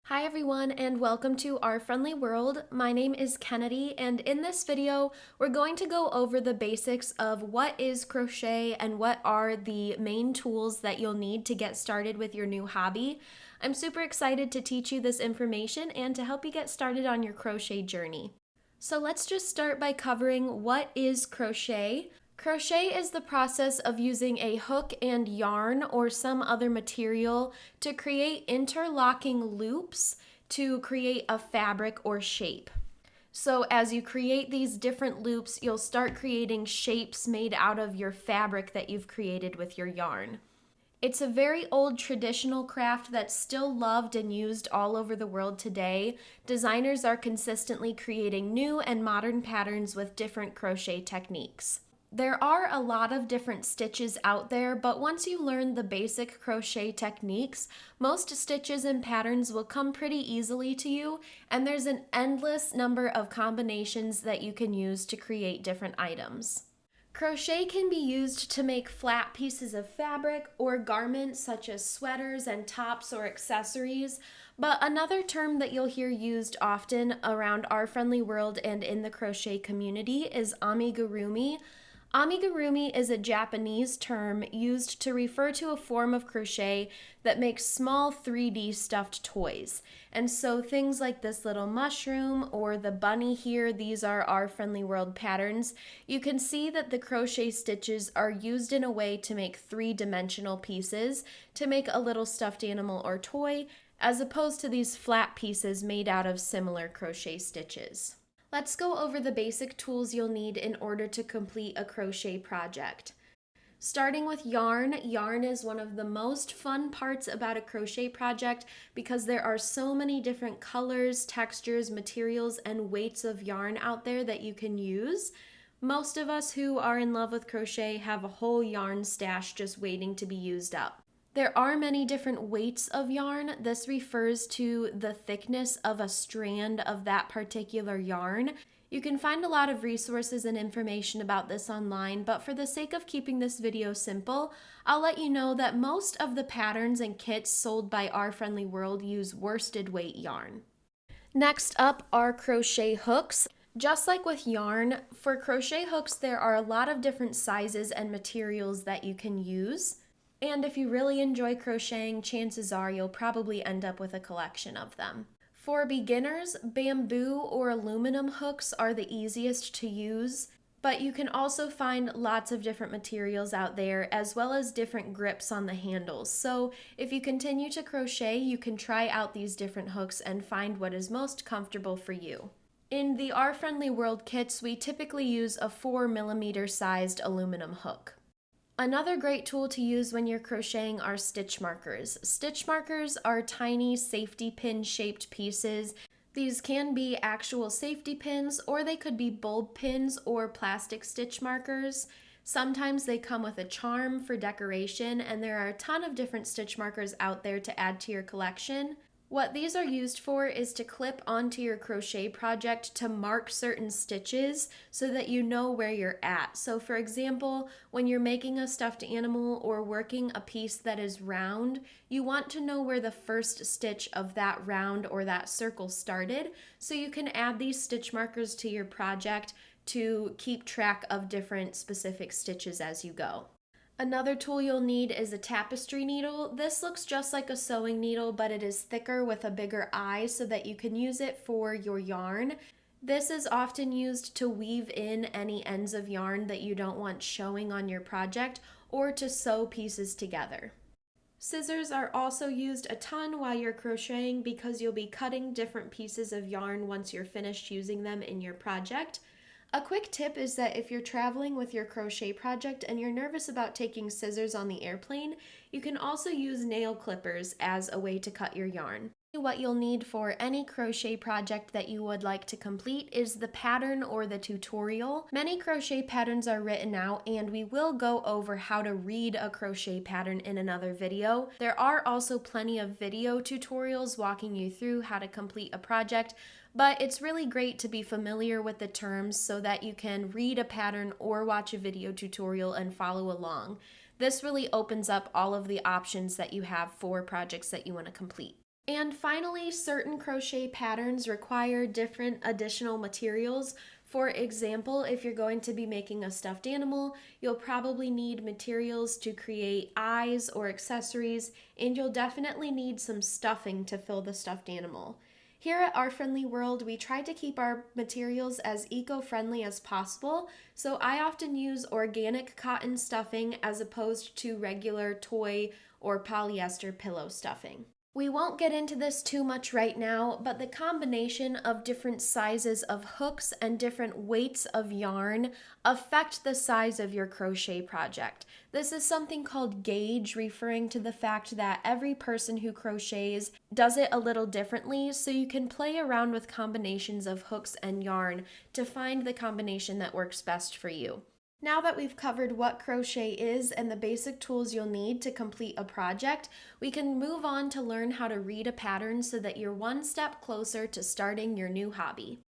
Hi everyone and welcome to Our Friendly World. My name is Kennedy and in this video we're going to go over the basics of what is crochet and what are the main tools that you'll need to get started with your new hobby. I'm super excited to teach you this information and to help you get started on your crochet journey. So let's just start by covering what is crochet. Crochet is the process of using a hook and yarn or some other material to create interlocking loops to create a fabric or shape. So as you create these different loops, you'll start creating shapes made out of your fabric that you've created with your yarn. It's a very old traditional craft that's still loved and used all over the world today. Designers are consistently creating new and modern patterns with different crochet techniques. There are a lot of different stitches out there, but once you learn the basic crochet techniques, most stitches and patterns will come pretty easily to you, and there's an endless number of combinations that you can use to create different items. Crochet can be used to make flat pieces of fabric or garments such as sweaters and tops or accessories, but another term that you'll hear used often around Our Friendly World and in the crochet community is amigurumi. Amigurumi is a Japanese term used to refer to a form of crochet that makes small 3D stuffed toys. And so things like this little mushroom or the bunny here, these are Our Friendly World patterns. You can see that the crochet stitches are used in a way to make three-dimensional pieces to make a little stuffed animal or toy, as opposed to these flat pieces made out of similar crochet stitches. Let's go over the basic tools you'll need in order to complete a crochet project. Starting with yarn, yarn is one of the most fun parts about a crochet project because there are so many different colors, textures, materials, and weights of yarn out there that you can use. Most of us who are in love with crochet have a whole yarn stash just waiting to be used up. There are many different weights of yarn. This refers to the thickness of a strand of that particular yarn. You can find a lot of resources and information about this online, but for the sake of keeping this video simple, I'll let you know that most of the patterns and kits sold by Our Friendly World use worsted weight yarn. Next up are crochet hooks. Just like with yarn, for crochet hooks there are a lot of different sizes and materials that you can use. And if you really enjoy crocheting, chances are you'll probably end up with a collection of them. For beginners, bamboo or aluminum hooks are the easiest to use, but you can also find lots of different materials out there as well as different grips on the handles. So if you continue to crochet, you can try out these different hooks and find what is most comfortable for you. In the Our Friendly World kits, we typically use a 4mm sized aluminum hook. Another great tool to use when you're crocheting are stitch markers. Stitch markers are tiny safety pin shaped pieces. These can be actual safety pins or they could be bulb pins or plastic stitch markers. Sometimes they come with a charm for decoration and there are a ton of different stitch markers out there to add to your collection. What these are used for is to clip onto your crochet project to mark certain stitches so that you know where you're at. So for example, when you're making a stuffed animal or working a piece that is round, you want to know where the first stitch of that round or that circle started, so you can add these stitch markers to your project to keep track of different specific stitches as you go. Another tool you'll need is a tapestry needle. This looks just like a sewing needle, but it is thicker with a bigger eye so that you can use it for your yarn. This is often used to weave in any ends of yarn that you don't want showing on your project or to sew pieces together. Scissors are also used a ton while you're crocheting because you'll be cutting different pieces of yarn once you're finished using them in your project. A quick tip is that if you're traveling with your crochet project and you're nervous about taking scissors on the airplane, you can also use nail clippers as a way to cut your yarn. What you'll need for any crochet project that you would like to complete is the pattern or the tutorial. Many crochet patterns are written out and we will go over how to read a crochet pattern in another video. There are also plenty of video tutorials walking you through how to complete a project, but it's really great to be familiar with the terms so that you can read a pattern or watch a video tutorial and follow along. This really opens up all of the options that you have for projects that you want to complete. And finally, certain crochet patterns require different additional materials. For example, if you're going to be making a stuffed animal, you'll probably need materials to create eyes or accessories, and you'll definitely need some stuffing to fill the stuffed animal. Here at Our Friendly World, we try to keep our materials as eco-friendly as possible, so I often use organic cotton stuffing as opposed to regular toy or polyester pillow stuffing. We won't get into this too much right now, but the combination of different sizes of hooks and different weights of yarn affect the size of your crochet project. This is something called gauge, referring to the fact that every person who crochets does it a little differently, so you can play around with combinations of hooks and yarn to find the combination that works best for you. Now that we've covered what crochet is and the basic tools you'll need to complete a project, we can move on to learn how to read a pattern so that you're one step closer to starting your new hobby.